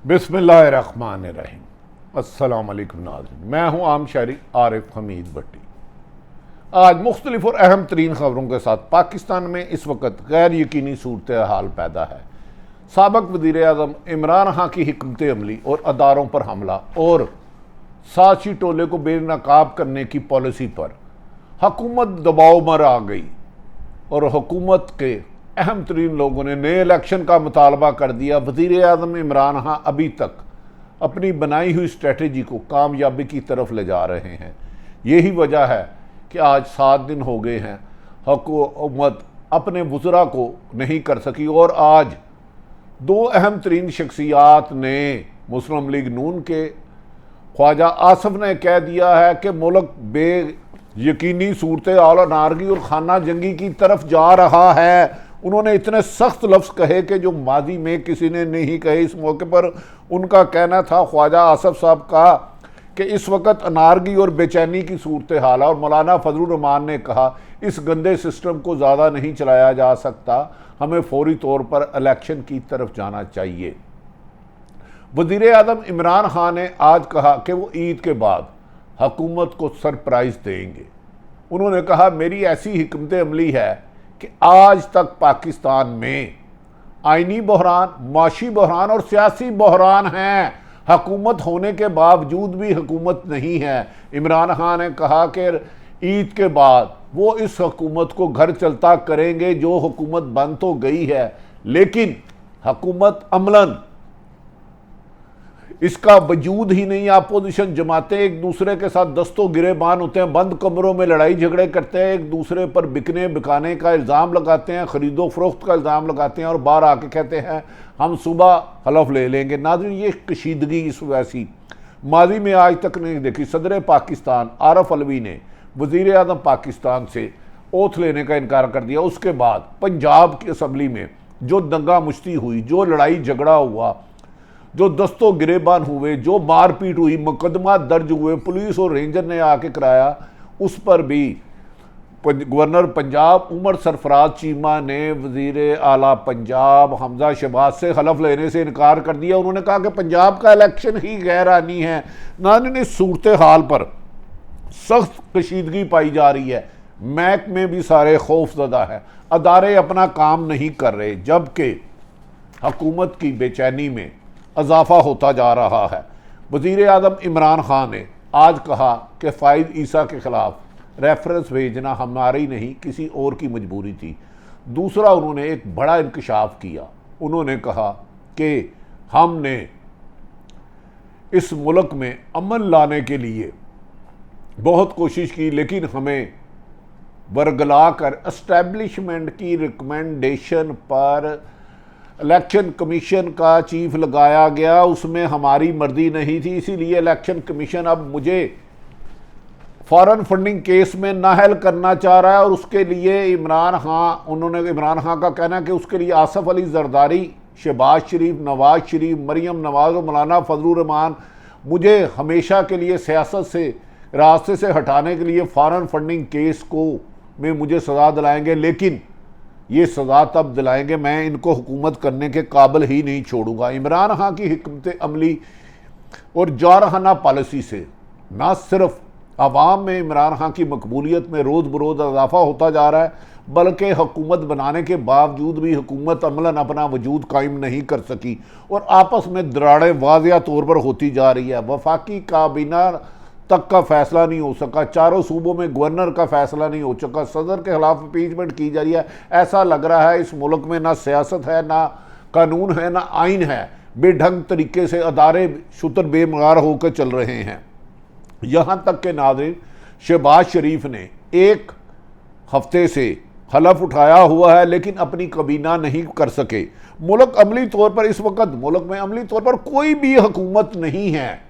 बिस्मिल्लाहिर्रहमानिर्रहीम। अस्सलाम वालेकुम नाज़रीन, मैं हूँ आम शायरी आरिफ हमीद भट्टी। आज मुख्तलिफ और अहम तरीन खबरों के साथ पाकिस्तान में इस वक्त गैर यकीनी सूरत हाल पैदा है। साबिक़ वज़ीर आज़म इमरान खान की हिकमत अमली और अदारों पर हमला और साजिशी टोले को बेनकाब करने की पॉलिसी पर हुकूमत दबाव में आ गई और हुकूमत के अहम तरीन लोगों ने नए इलेक्शन का मुतालबा कर दिया। वज़ीर आज़म इमरान खान अभी तक अपनी बनाई हुई स्ट्रेटजी को कामयाबी की तरफ ले जा रहे हैं। यही वजह है कि आज 7 दिन हो गए हैं हुकूमत अपने वज़रा को नहीं कर सकी और आज 2 अहम तरीन शख्सियात ने मुस्लिम लीग नून के ख्वाजा आसफ ने कह दिया है कि मुल्क बे यकीनी सूरत हाल नारगी और खाना जंगी की तरफ जा रहा है। उन्होंने इतने सख्त लफ्ज़ कहे कि जो माजी में किसी ने नहीं कहे। इस मौके पर उनका कहना था ख्वाजा आसफ साहब का कि इस वक्त अनारगी और बेचैनी की सूरत हाल है और मौलाना फजलुर रहमान ने कहा इस गंदे सिस्टम को ज़्यादा नहीं चलाया जा सकता, हमें फौरी तौर पर इलेक्शन की तरफ जाना चाहिए। वज़ीर आज़म इमरान खान ने आज कहा कि वो ईद के बाद हुकूमत को सरप्राइज़ देंगे। उन्होंने कहा मेरी ऐसी हिकमत अमली है कि आज तक पाकिस्तान में आइनी बहरान, माशी बहरान और सियासी बहरान हैं, हुकूमत होने के बावजूद भी हुकूमत नहीं है। इमरान खान ने कहा कि ईद के बाद वो इस हुकूमत को घर चलता करेंगे। जो हुकूमत बन तो गई है लेकिन हुकूमत अमलन इसका वजूद ही नहीं। अपोजिशन जमातें एक दूसरे के साथ दस्तों गिरेबान होते हैं, बंद कमरों में लड़ाई झगड़े करते हैं, एक दूसरे पर बिकने बिकाने का इल्ज़ाम लगाते हैं, ख़रीदो फरोख्त का इल्ज़ाम लगाते हैं और बाहर आके कहते हैं हम सुबह हलफ ले लेंगे। नाज़रीन, ये कशीदगी इस वैसी माजी में आज तक नहीं देखी। सदर पाकिस्तान आरिफ अलवी ने वज़ीर आज़म पाकिस्तान से ओथ लेने का इनकार कर दिया। उसके बाद पंजाब की असम्बली में जो दंगा मुश्ती हुई, जो लड़ाई झगड़ा हुआ, जो दस्तों गिरेबान हुए, जो मारपीट हुई, मुकदमा दर्ज हुए, पुलिस और रेंजर ने आके कराया, उस पर भी गवर्नर पंजाब उमर सरफराज चीमा ने वज़ीर आला पंजाब हमजा शहबाज से हलफ लेने से इनकार कर दिया। उन्होंने कहा कि पंजाब का इलेक्शन ही गैर आनी है। नाज़रीन, इस सूरत हाल पर सख्त कशीदगी पाई जा रही है। महकमे भी सारे खौफजदा हैं, अदारे अपना काम नहीं कर रहे, जबकि हुकूमत की बेचैनी में इजाफा होता जा रहा है। वज़ीर आज़म इमरान खान ने आज कहा कि फ़ाइद ईसा के ख़िलाफ़ रेफरेंस भेजना हमारी नहीं किसी और की मजबूरी थी। दूसरा, उन्होंने एक बड़ा इंकशाफ किया। उन्होंने कहा कि हमने इस मुल्क में अमन लाने के लिए बहुत कोशिश की लेकिन हमें बरगला कर एस्टेब्लिशमेंट की रिकमेंडेशन पर इलेक्शन कमीशन का चीफ लगाया गया, उसमें हमारी मर्जी नहीं थी। इसीलिए इलेक्शन कमीशन अब मुझे फॉरेन फंडिंग केस में नाअहल करना चाह रहा है और उसके लिए इमरान खान का कहना है कि उसके लिए आसफ अली जरदारी, शहबाज शरीफ, नवाज शरीफ, मरियम नवाज और मौलाना फजलुर रहमान मुझे हमेशा के लिए सियासत से रास्ते से हटाने के लिए फॉरेन फंडिंग केस को में मुझे सज़ा दिलाएंगे, लेकिन ये सज़ा तब दिलाएंगे मैं इनको हुकूमत करने के काबिल ही नहीं छोड़ूंगा। इमरान खान की हिकमत अमली और जारहाना पॉलिसी से न सिर्फ आवाम में इमरान खान की मकबूलियत में रोज़ बरोज़ इजाफा होता जा रहा है, बल्कि हुकूमत बनाने के बावजूद भी हुकूमत अमलन अपना वजूद कायम नहीं कर सकी और आपस में दराड़ें वाज़िया तौर पर होती जा रही है। वफाकी काबीना तक का फैसला नहीं हो सका, चारों सूबों में गवर्नर का फैसला नहीं हो सका, सदर के खिलाफ इम्पीचमेंट की जा रही है। ऐसा लग रहा है इस मुल्क में ना सियासत है, ना कानून है, ना आइन है। बेढंग तरीके से अदारे शुतर बेमगार होकर चल रहे हैं। यहाँ तक के नाज़रीन, शहबाज शरीफ ने 1 हफ्ते से हलफ उठाया हुआ है लेकिन अपनी कबीना नहीं कर सके। मुल्क अमली तौर पर इस वक्त मुल्क में अमली तौर पर कोई भी हुकूमत नहीं है,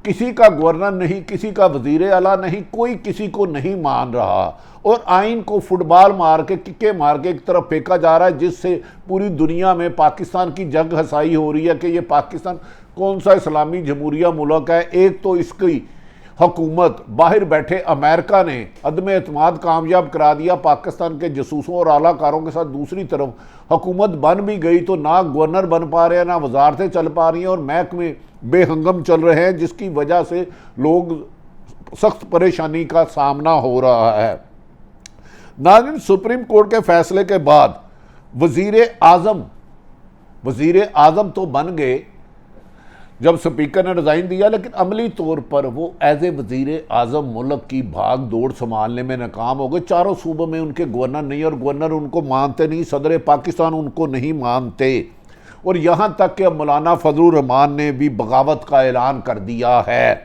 किसी का गवर्नर नहीं, किसी का वज़ीर आला नहीं, कोई किसी को नहीं मान रहा और आइन को फुटबॉल मार के किक्के मार के एक तरफ फेंका जा रहा है, जिससे पूरी दुनिया में पाकिस्तान की जग हसाई हो रही है कि ये पाकिस्तान कौन सा इस्लामी जमहूरिया मुल्क है। एक तो इसकी हुकूमत, बाहर बैठे अमेरिका ने अदम एतमाद कामयाब करा दिया पाकिस्तान के जसूसों और आलाकारों के साथ। दूसरी तरफ हुकूमत बन भी गई तो ना गवर्नर बन पा रहे हैं, ना वजारतें चल पा रही हैं और महकमे बेहंगम चल रहे हैं, जिसकी वजह से लोग सख्त परेशानी का सामना हो रहा है। नाज़रीन, सुप्रीम कोर्ट के फैसले के बाद वजीर आजम तो बन गए जब स्पीकर ने रिजाइन दिया, लेकिन अमली तौर पर वो एज ए वजीर आजम मुल्क की भाग दौड़ संभालने में नाकाम हो गए। चारों सूबों में उनके गवर्नर नहीं और गवर्नर उनको मानते नहीं, सदर पाकिस्तान उनको नहीं मानते और यहाँ तक कि मौलाना फजलुर रहमान ने भी बगावत का ऐलान कर दिया है।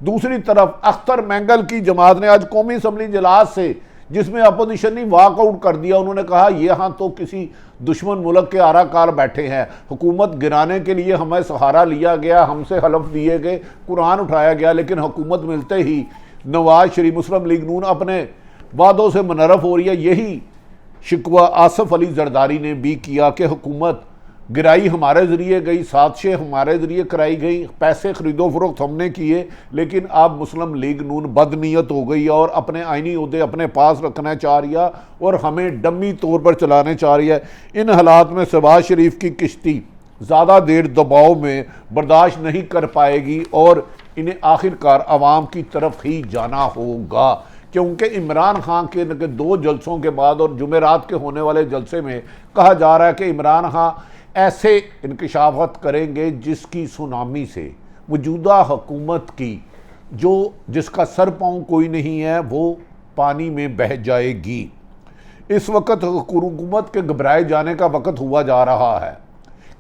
दूसरी तरफ अख्तर मैंगल की जमात ने आज कौमी असम्बली इजलास से, जिसमें अपोजिशन ने वॉकआउट कर दिया, उन्होंने कहा यहाँ तो किसी दुश्मन मुल्क के आराकार बैठे हैं, हुकूमत गिराने के लिए हमें सहारा लिया गया, हमसे हलफ दिए गए, कुरान उठाया गया, लेकिन हुकूमत मिलते ही नवाज शरीफ मुस्लिम लीग नून अपने वादों से मुनरफ हो रही है। यही शिकवा आसफ अली जरदारी ने भी किया कि हुकूमत गिराई हमारे ज़रिए गई, साजिशें हमारे ज़रिए कराई गई, पैसे खरीदो फरोख्त हमने किए, लेकिन अब मुस्लिम लीग नून बदनीयत हो गई और अपने आइनी ओहदे अपने पास रखना चाह रही है और हमें डमी तौर पर चलाने चाह रही है। इन हालात में शहबाज शरीफ की किश्ती ज़्यादा देर दबाव में बर्दाश्त नहीं कर पाएगी और इन्हें आखिरकार आवाम की तरफ ही जाना होगा, क्योंकि इमरान खान के 2 जलसों के बाद और जुमेरात के होने वाले जलसे में कहा जा रहा है कि इमरान खान ऐसे इंकशाफत करेंगे जिसकी सुनामी से मौजूदा हुकूमत की जिसका सर पाँव कोई नहीं है वो पानी में बह जाएगी। इस वक्त हुकूमत के घबराए जाने का वक्त हुआ जा रहा है।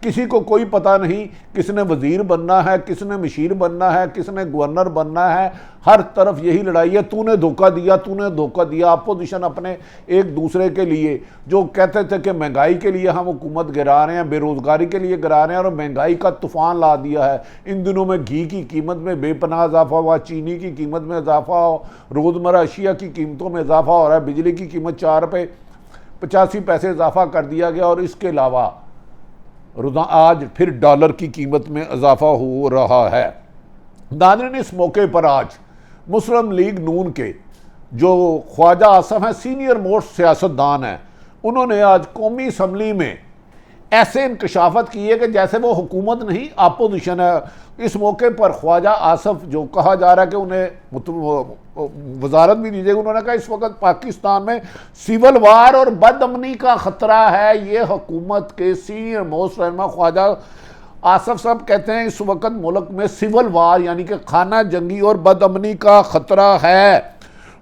किसी को कोई पता नहीं किसने वजीर बनना है, किसने मशीर बनना है, किसने गवर्नर बनना है। हर तरफ यही लड़ाई है, तूने धोखा दिया, तूने धोखा दिया। अपोजिशन अपने एक दूसरे के लिए जो कहते थे कि महंगाई के लिए हम हुकूमत गिरा रहे हैं, बेरोज़गारी के लिए गिरा रहे हैं और महंगाई का तूफ़ान ला दिया है। इन दिनों में घी की कीमत में बेपनाह इजाफा हुआ, चीनी की कीमत में इजाफा हो, रोज़मर्रा अशिया की कीमतों में इजाफा हो रहा है, बिजली की कीमत 4 रुपये 85 पैसे इजाफा कर दिया गया और इसके अलावा आज फिर डॉलर की कीमत में इजाफा हो रहा है। नाज़रीन, इस मौके पर आज मुस्लिम लीग नून के जो ख्वाजा आसफ हैं, सीनियर मोस्ट सियासतदान हैं, उन्होंने आज कौमी असम्बली में ऐसे इंकशाफत किए कि जैसे वो हुकूमत नहीं अपोजिशन है। इस मौके पर ख्वाजा आसफ जो कहा जा रहा है कि उन्हें वजारत भी दी जाएगी, उन्होंने कहा इस वक्त पाकिस्तान में सिविल वार और बदअमनी का ख़तरा है। ये हुकूमत के सीनियर मोस्ट रहनुमा ख्वाजा आसफ साहब कहते हैं इस वक्त मुल्क में सिविल वार यानी कि खाना जंगी और बदअमनी का ख़तरा है।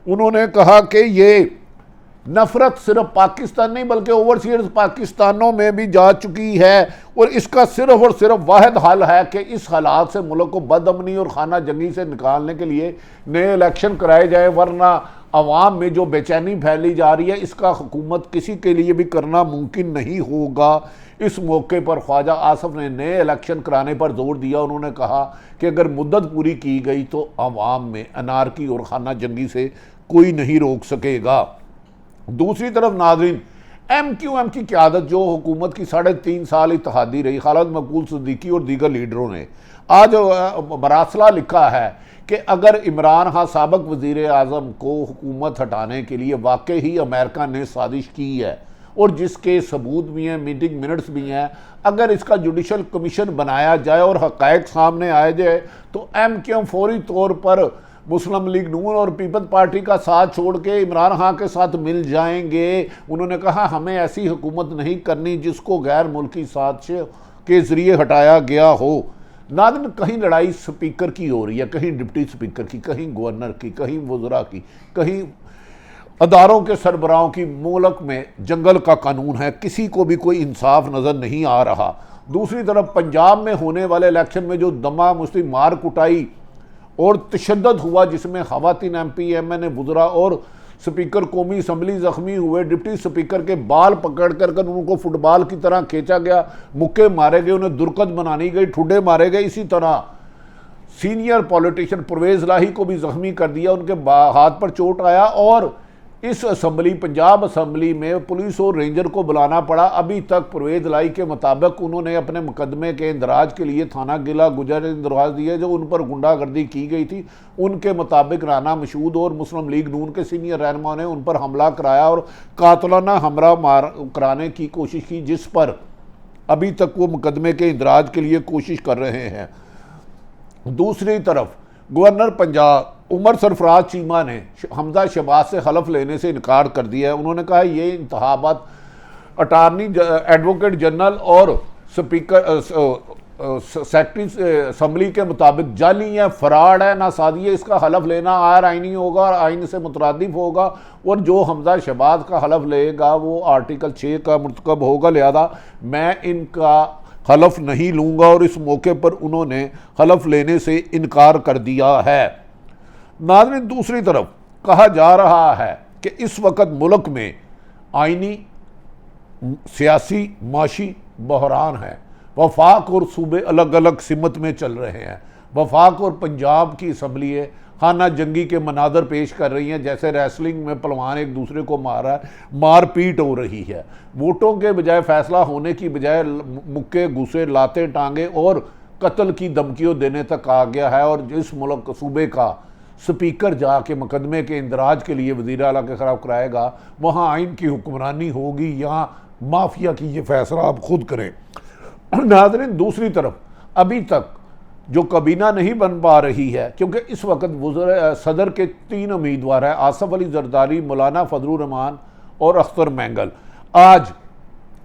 उन्होंने कहा कि ये नफरत सिर्फ पाकिस्तान नहीं बल्कि ओवरसीज पाकिस्तानों में भी जा चुकी है और इसका सिर्फ और सिर्फ वाहिद हल है कि इस हालात से मुल्क को बदअमनी और खाना जंगी से निकालने के लिए नए इलेक्शन कराए जाए, वरना अवाम में जो बेचैनी फैली जा रही है इसका हुकूमत किसी के लिए भी करना मुमकिन नहीं होगा। इस मौके पर ख्वाजा आसफ ने नए इलेक्शन कराने पर जोर दिया। उन्होंने कहा कि अगर मुद्दत पूरी की गई तो अवाम में अनारकी और खाना जंगी से कोई नहीं रोक सकेगा। दूसरी तरफ नाज़रीन, MQM की क़यादत जो हुकूमत की 3.5 साल इत्तेहादी रही, खालिद मकबूल सिद्दीकी और दीगर लीडरों ने आज मरासला लिखा है कि अगर इमरान खान साबिक़ वज़ीर आज़म को हुकूमत हटाने के लिए वाकई ही अमेरिका ने साजिश की है और जिसके सबूत भी हैं, मीटिंग मिनट्स भी हैं, अगर इसका जुडिशल कमीशन बनाया जाए और हक़ाइक़ सामने आए जाए तो MQM फौरी तौर पर मुस्लिम लीग नून और पीपल्स पार्टी का साथ छोड़ के इमरान खान के साथ मिल जाएंगे। उन्होंने कहा हमें ऐसी हुकूमत नहीं करनी जिसको गैर मुल्की साजिश के ज़रिए हटाया गया हो। नाज़रीन, कहीं लड़ाई स्पीकर की हो रही है, कहीं डिप्टी स्पीकर की, कहीं गवर्नर की, कहीं वज़रा की, कहीं अदारों के सरबराहों की। मुल्क में जंगल का कानून है, किसी को भी कोई इंसाफ नज़र नहीं आ रहा। दूसरी तरफ पंजाब में होने वाले इलेक्शन में जो दमा मुस्ती मार कुटाई और तशद्दुद हुआ जिसमें ख़वातीन MP MN वज़रा और स्पीकर कौमी असम्बली ज़ख्मी हुए, डिप्टी स्पीकर के बाल पकड़ कर उनको फुटबॉल की तरह खींचा गया, मुक्के मारे गए, उन्हें दुरकत बनानी गई, ठुड्डे मारे गए। इसी तरह सीनियर पॉलिटिशियन परवेज़ लाही को भी ज़ख्मी कर दिया, उनके हाथ पर चोट आया और इस असम्बली पंजाब असम्बली में पुलिस और रेंजर को बुलाना पड़ा। अभी तक परवेज लाई के मुताबिक उन्होंने अपने मुकदमे के इंदराज के लिए थाना गिला गुजर इंदराज दिए जो उन पर गुंडागर्दी की गई थी। उनके मुताबिक राना मशहूद और मुस्लिम लीग नून के सीनियर रहनुमा ने उन पर हमला कराया और कातलाना हमला कराने की कोशिश की, जिस पर अभी तक वो मुकदमे के इंदराज के लिए कोशिश कर रहे हैं। दूसरी तरफ गवर्नर पंजाब उमर सरफराज चीमा ने हमजा शहबाज से हलफ लेने से इनकार कर दिया है। उन्होंने कहा ये इंतखाबात अटारनी एडवोकेट जनरल और स्पीकर सेक्रेटरी असम्बली के मुताबिक जाली है, फराड है, नासादी है। इसका हलफ लेना गैर आइनी होगा और आइन से मुतरादिफ होगा और जो हमजा शहबाज का हलफ लेगा वो आर्टिकल 6 का मुर्तकब होगा। लिहाजा मैं इनका हलफ नहीं लूँगा और इस मौके पर उन्होंने हलफ लेने से इनकार कर दिया है। नाज़रीन, दूसरी तरफ कहा जा रहा है कि इस वक्त मुल्क में आइनी, सियासी, माशी बहरान है। वफाक और सूबे अलग अलग सिमत में चल रहे हैं। वफाक और पंजाब की असम्बली खाना जंगी के मनादर पेश कर रही हैं, जैसे रेसलिंग में पहलवान एक दूसरे को मार रहा है, मारपीट हो रही है। वोटों के बजाय फैसला होने की बजाय मुक्के, गुस्से, लाते, टांगे और कत्ल की धमकियों देने तक आ गया है। और जिस मुल्क सूबे का स्पीकर जाके मुकदमे के इंदराज के लिए वज़ीर आला के खिलाफ कराएगा, वहाँ आइन की हुक्मरानी होगी या माफिया की, ये फैसला आप खुद करें। नाज़रीन, दूसरी तरफ अभी तक जो काबीना नहीं बन पा रही है, क्योंकि इस वक्त सदर के 3 उम्मीदवार हैं, आसफ अली जरदारी, मौलाना फजलुर रहमान और अख्तर मैंगल। आज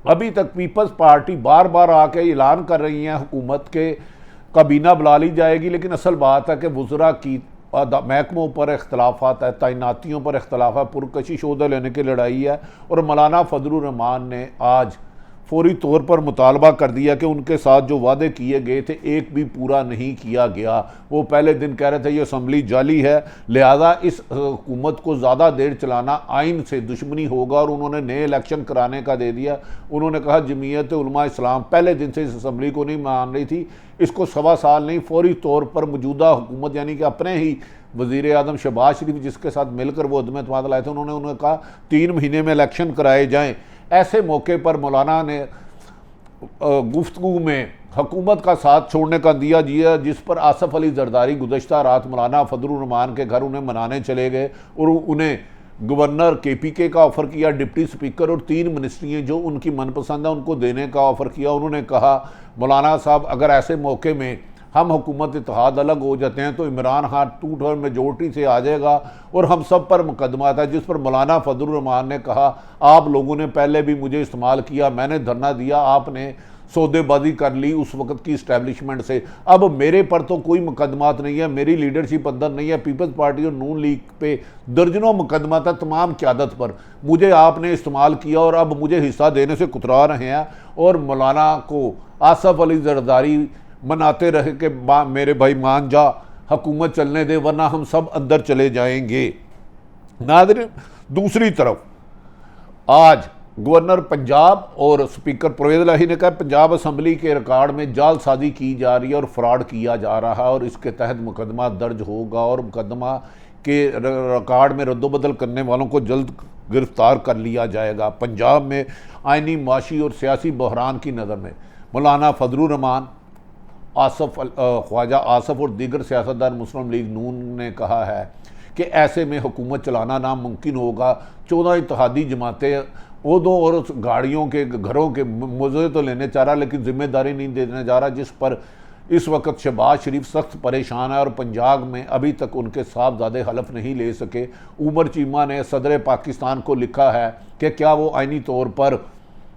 अभी तक पीपल्स पार्टी बार बार आके ऐलान कर रही है हुकूमत के काबीना बुला ली जाएगी, लेकिन असल बात है कि वज़रा की महकमों पर इख्तलाफात है, तैनातियों पर इख्तलाफ है, पुरकशिश ओहदे लेने की लड़ाई है। और मौलाना फजलुर रहमान ने आज फौरी तौर पर मुतालबा कर दिया कि उनके साथ जो वादे किए गए थे एक भी पूरा नहीं किया गया। वो पहले दिन कह रहे थे ये असम्बली जाली है, लिहाजा इस हुकूमत को ज़्यादा देर चलाना आइन से दुश्मनी होगा और उन्होंने नए इलेक्शन कराने का दे दिया। उन्होंने कहा जमीयत उलमा इस्लाम पहले दिन से इस असम्बली को नहीं मान रही थी, इसको 1.25 साल नहीं, फौरी तौर पर मौजूदा हुकूमत यानी कि अपने ही वज़ीर आज़म शहबाज शरीफ जिसके साथ मिलकर वो अदम एतमाद लाए थे, उन्होंने कहा 3 महीने में इलेक्शन कराए जाएँ। ऐसे मौके पर मौलाना ने गुफ्तगू में हुकूमत का साथ छोड़ने का दिया, जिस पर आसफ अली जरदारी गुज़श्ता रात मौलाना फजलुर रहमान के घर उन्हें मनाने चले गए और उन्हें गवर्नर KPK का ऑफ़र किया, डिप्टी स्पीकर और 3 मिनिस्ट्रियाँ जो उनकी मनपसंद है उनको देने का ऑफ़र किया। उन्होंने कहा मौलाना साहब अगर ऐसे मौके में हम हुकूमत इत्तेहाद अलग हो जाते हैं तो इमरान खान 2/3 मेजोरिटी से आ जाएगा और हम सब पर मुकदमा था। जिस पर मौलाना फजलुर रहमान ने कहा आप लोगों ने पहले भी मुझे इस्तेमाल किया, मैंने धरना दिया, आपने सौदेबाजी कर ली उस वक्त की इस्टेब्लिशमेंट से, अब मेरे पर तो कोई मुकदमात नहीं है, मेरी लीडरशिप अंदर नहीं है। पीपल्स पार्टी और नून लीग पे दर्जनों मुकदमा था तमाम क़यादत पर, मुझे आपने इस्तेमाल किया और अब मुझे हिस्सा देने से कुतरा रहे हैं। और मौलाना को आसफ अली जरदारी मनाते रहे कि मेरे भाई मान जा, हुकूमत चलने दे वरना हम सब अंदर चले जाएंगे। नाज़रीन, दूसरी तरफ आज गवर्नर पंजाब और स्पीकर परवेज लाही ने कहा पंजाब असम्बली के रिकॉर्ड में जालसाजी की जा रही है और फ्रॉड किया जा रहा है और इसके तहत मुकदमा दर्ज होगा और मुकदमा के रिकॉर्ड में रद्दोबदल करने वालों को जल्द गिरफ्तार कर लिया जाएगा। पंजाब में आइनी, माशी और सियासी बहरान की नज़र में मौलाना फजलुर रहमान, ख्वाजा आसफ और दीगर सियासतदान मुस्लिम लीग नून ने कहा है कि ऐसे में हुकूमत चलाना नामुमकिन होगा। 14 इत्तेहादी जमातें ओहदों और गाड़ियों के, घरों के मुआवजे तो लेने चाह रहा लेकिन जिम्मेदारी नहीं देने जा रहा, जिस पर इस वक्त शहबाज शरीफ सख्त परेशान है और पंजाब में अभी तक उनके साहबजादे हलफ नहीं ले सके। उमर चीमा ने सदर पाकिस्तान को लिखा है कि क्या वो आइनी तौर पर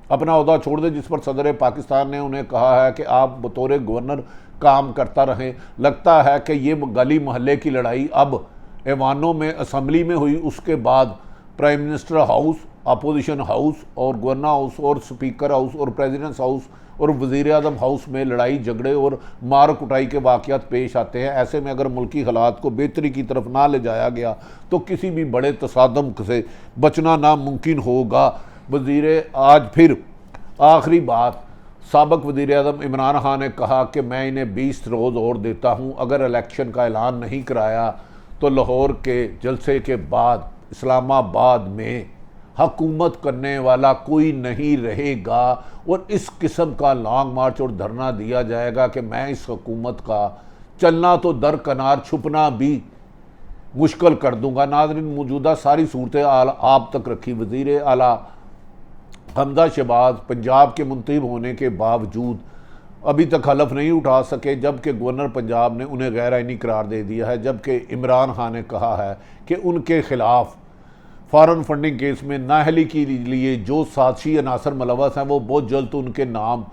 अपना ओहदा छोड़ दे, जिस पर सदर पाकिस्तान ने उन्हें कहा है कि आप बतौर गवर्नर काम करता रहें। लगता है कि ये गली मोहल्ले की लड़ाई अब ऐवानों में, असम्बली में हुई, उसके बाद prime minister house, opposition house और गवर्नर हाउस और स्पीकर हाउस और प्रेसिडेंट्स हाउस और वज़ीर आज़म हाउस में लड़ाई झगड़े और मार कुटाई के वाक़यात पेश आते हैं। ऐसे में अगर मुल्की हालात को बेहतरी की तरफ ना ले जाया गया तो किसी भी बड़े तसादम से बचना नामुमकिन होगा। आज फिर आखिरी बात, साबिक़ वज़ीर आज़म इमरान खान ने कहा कि मैं इन्हें 20 रोज़ और देता हूँ, अगर इलेक्शन का ऐलान नहीं कराया तो लाहौर के जलसे के बाद इस्लामाबाद में हुकूमत करने वाला कोई नहीं रहेगा और इस किस्म का लॉन्ग मार्च और धरना दिया जाएगा कि मैं इस हुकूमत का चलना तो दरकनार छुपना भी मुश्किल कर दूंगा। नाज़रीन, मौजूदा सारी सूरत आप तक रखी वज़ीर आला हमजा शहबाज पंजाब के मुंतखब होने के बावजूद अभी तक हलफ नहीं उठा सके, जबकि गवर्नर पंजाब ने उन्हें गैर आइनी करार दे दिया है। जबकि इमरान खान ने कहा है कि उनके खिलाफ फॉरेन फंडिंग केस में नाअहली के लिए जो साजिशी अनासर मुलव्वस हैं वो बहुत जल्द उनके नाम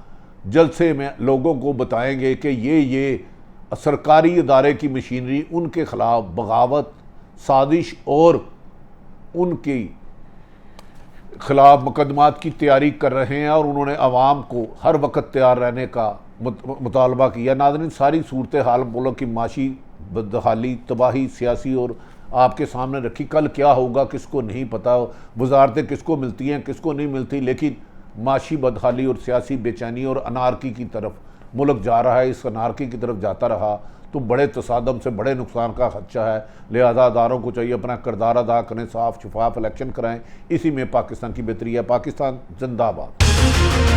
जलसे में लोगों को बताएंगे कि ये सरकारी इदारे की मशीनरी उनके खिलाफ बगावत, साजिश और उनकी खिलाफ मुकदमात की तैयारी कर रहे हैं और उन्होंने अवाम को हर वक्त तैयार रहने का मुतालबा किया। नाज़रीन, सारी सूरत हाल मुल्क की माशी बदहाली, तबाही, सियासी और आपके सामने रखी। कल क्या होगा किसको नहीं पता, वजारतें किसको मिलती हैं किसको नहीं मिलती, लेकिन माशी बदहाली और सियासी बेचैनी और अनारकी की तरफ मुल्क जा रहा है। इस अनारकी की तरफ जाता रहा तो बड़े तसादम से बड़े नुकसान का खदशा है। लिहाजा अदारों को चाहिए अपना किरदार अदा करें, साफ शफाफ इलेक्शन कराएं। इसी में पाकिस्तान की बेहतरी है। पाकिस्तान जिंदाबाद।